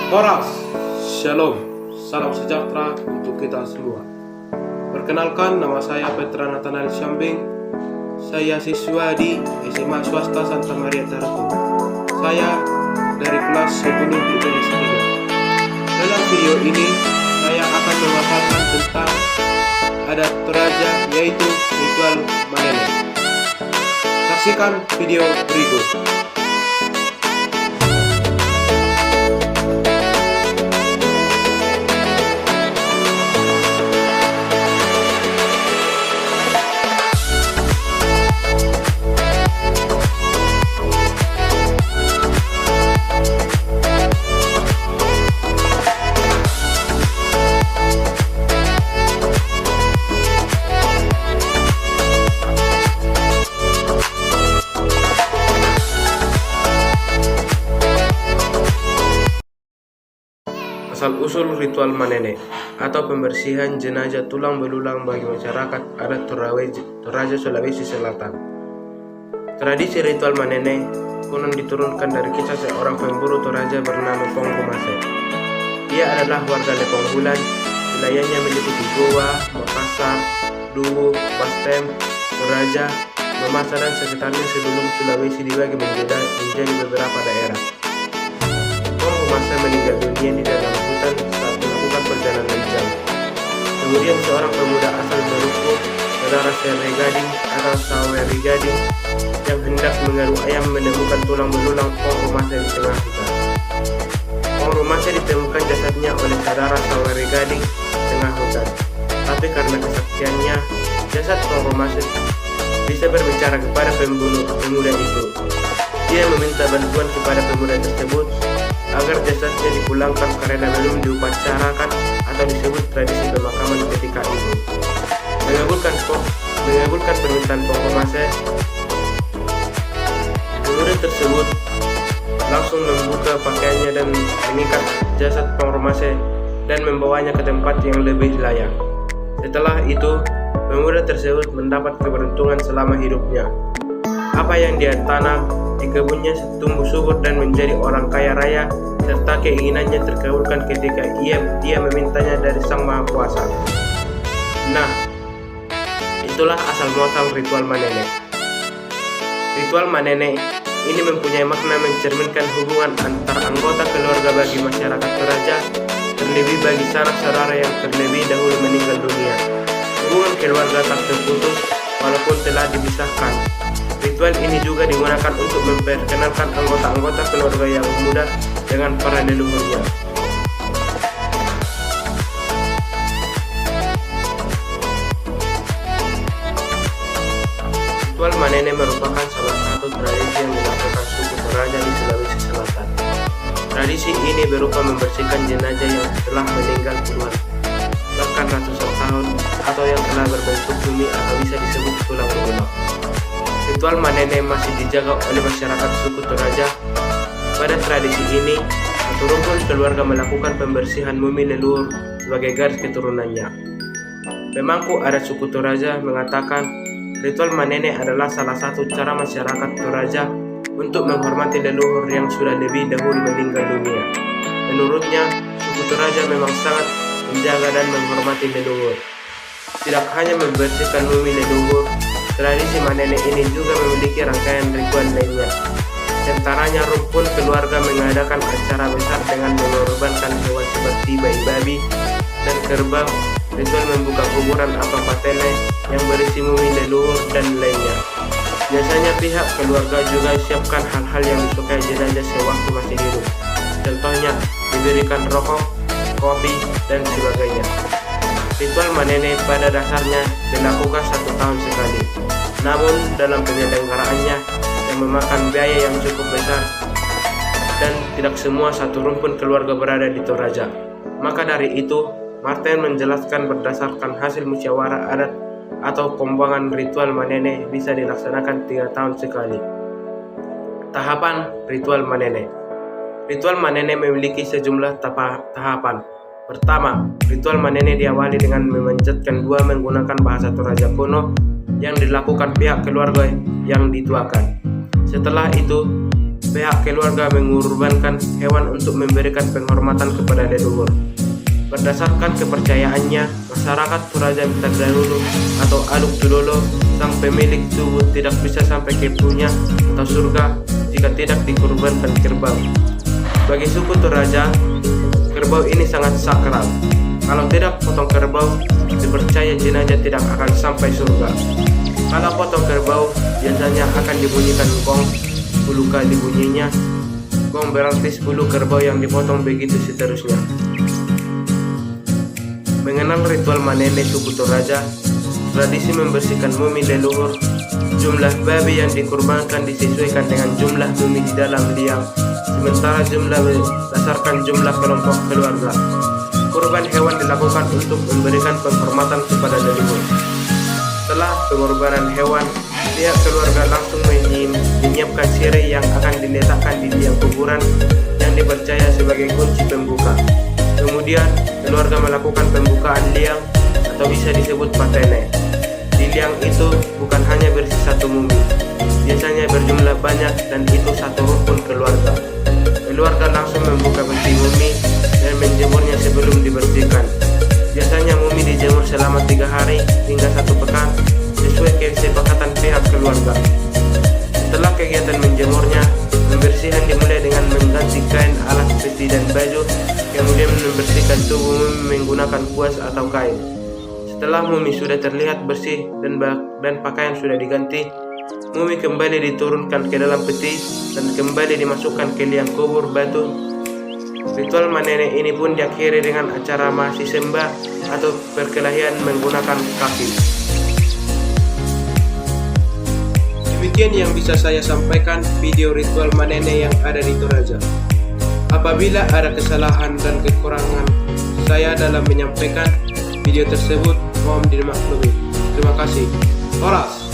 Horas, Shalom, salam sejahtera untuk kita semua. Perkenalkan, nama saya Petra Nathanael Syambing. Saya siswa di SMA Swasta Santa Maria Tarakum. Saya dari kelas 10 IPS 3. Dalam video ini, saya akan memaparkan tentang adat Toraja, yaitu ritual Manene. Saksikan video berikut. Asal-usul ritual Manene atau pembersihan jenazah tulang belulang bagi masyarakat adat Toraja, Sulawesi Selatan. Tradisi ritual Manene konon diturunkan dari kisah seorang pemburu Toraja bernama Ponggo Mase. Ia adalah warga Lepong Bulan, wilayahnya meliputi Goa, Makassar, Duwu, Bastem, Toraja, Mamasa dan sekitarnya sebelum Sulawesi dibagi menjadi beberapa daerah. Masa meninggal dunia di dalam hutan saat melakukan perjalanan jauh. Kemudian seorang pemuda asal Maluku, saudara Seri Gading atau Saweri Gading, yang hendak mengaru ayam menemukan tulang belulang Ponggo Mase di tengah hutan. Ponggo Mase ditemukan jasadnya oleh saudara Saweri Gading di tengah hutan. Tapi karena kesaktiannya, jasad Ponggo Mase bisa berbicara kepada pemuda itu. Dia meminta bantuan kepada pemuda tersebut agar jasadnya dipulangkan karena belum diupacarakan atau disebut tradisi pemakaman ketika itu. Mengabulkan permintaan Ponggo Mase, pemuda tersebut langsung membuka pakaiannya dan mengikat jasad Ponggo Mase dan membawanya ke tempat yang lebih layak. Setelah itu, pemuda tersebut mendapat keberuntungan selama hidupnya. Apa yang dia tanam di kebunnya tumbuh subur dan menjadi orang kaya raya, serta keinginannya terkabulkan ketika dia memintanya dari Sang Maha Kuasa. Nah, itulah asal muasal ritual Manene. Ritual Manene ini mempunyai makna mencerminkan hubungan antar anggota keluarga bagi masyarakat Toraja, terlebih bagi sanak saudara yang terlebih dahulu meninggal dunia. Hubungan keluarga tak terputus walaupun telah dipisahkan. Ritual ini juga digunakan untuk memperkenalkan anggota-anggota keluarga yang muda dengan para leluhurnya. Ritual Manene merupakan salah satu tradisi yang dilakukan suku Toraja di Sulawesi Selatan. Tradisi ini berupa membersihkan jenazah yang telah meninggal keluar bahkan ratusan tahun atau yang telah berbentuk bumi atau bisa disebut tulang belulang. Ritual Manene masih dijaga oleh masyarakat suku Toraja. Pada tradisi ini, satu rukun keluarga melakukan pembersihan mumi leluhur sebagai garis keturunannya. Pemangku adat suku Toraja mengatakan ritual Manene adalah salah satu cara masyarakat Toraja untuk menghormati leluhur yang sudah lebih dahulu meninggal dunia. Menurutnya, suku Toraja memang sangat menjaga dan menghormati leluhur. Tidak hanya membersihkan mumi leluhur, tradisi Manene ini juga memiliki rangkaian ritual lainnya. Antaranya rukun keluarga mengadakan acara besar dengan mengorbankan hewan seperti bayi-babi dan kerbau, ritual membuka kuburan atau patele yang berisi mumi leluhur dan lainnya. Biasanya pihak keluarga juga siapkan hal-hal yang disukai jenazah sewaktu masih hidup. Contohnya diberikan rokok, kopi, dan sebagainya. Ritual Manene pada dasarnya dilakukan 1 tahun sekali. Namun dalam penyelenggaraannya yang memakan biaya yang cukup besar dan tidak semua satu rumpun keluarga berada di Toraja. Maka dari itu, Martin menjelaskan berdasarkan hasil musyawarah adat atau kombangan ritual Manene bisa dilaksanakan 3 tahun sekali. Tahapan ritual Manene. Ritual Manene memiliki sejumlah tahapan. Pertama, ritual Manene diawali dengan memanjatkan dua menggunakan bahasa Toraja kuno yang dilakukan pihak keluarga yang dituakan. Setelah itu, pihak keluarga mengorbankan hewan untuk memberikan penghormatan kepada leluhur. Berdasarkan kepercayaannya, masyarakat Toraja terdahulu atau Aluk Tudolo, sang pemilik tubuh tidak bisa sampai ke punya atau surga jika tidak dikorbankan kerbau. Bagi suku Toraja, kerbau ini sangat sakral. Kalau tidak potong kerbau, dipercaya jenazah tidak akan sampai surga. Kalau potong kerbau, biasanya akan dibunyikan gong. 10 kali bunyinya, gong berarti 10 kerbau yang dipotong, begitu seterusnya. Mengenal ritual manene suku Toraja, tradisi membersihkan mumi leluhur, jumlah babi yang dikurbankan disesuaikan dengan jumlah mumi di dalam liang, sementara jumlah berdasarkan jumlah kelompok keluarga. Kurban hewan dilakukan untuk memberikan penghormatan kepada leluhur. Setelah pengorbanan hewan, pihak keluarga langsung menyiapkan sirih yang akan diletakkan di liang kuburan yang dipercaya sebagai kunci pembuka. Kemudian, keluarga melakukan pembukaan liang atau bisa disebut patene. Di liang itu bukan hanya bersih satu mumi, biasanya berjumlah banyak dan itu satu rukun keluarga. Keluarga langsung membuka peti mumi dan menjemurnya sebelum dibersihkan. Biasanya mumi dijemur selama 3 hari hingga 1 pekan sesuai kesepakatan pihak keluarga. Setelah kegiatan menjemurnya, pembersihan dimulai dengan mengganti kain, alas, peti, dan baju, kemudian membersihkan tubuh mumi menggunakan kuas atau kain. Setelah mumi sudah terlihat bersih dan pakaian sudah diganti, mumi kembali diturunkan ke dalam peti dan kembali dimasukkan ke liang kubur batu. Ritual manene ini pun diakhiri dengan acara masi sembah atau perkelahian menggunakan kaki. Demikian yang bisa saya sampaikan video ritual manene yang ada di Toraja. Apabila ada kesalahan dan kekurangan saya dalam menyampaikan video tersebut, mohon dimaklumi. Terima kasih. Horas.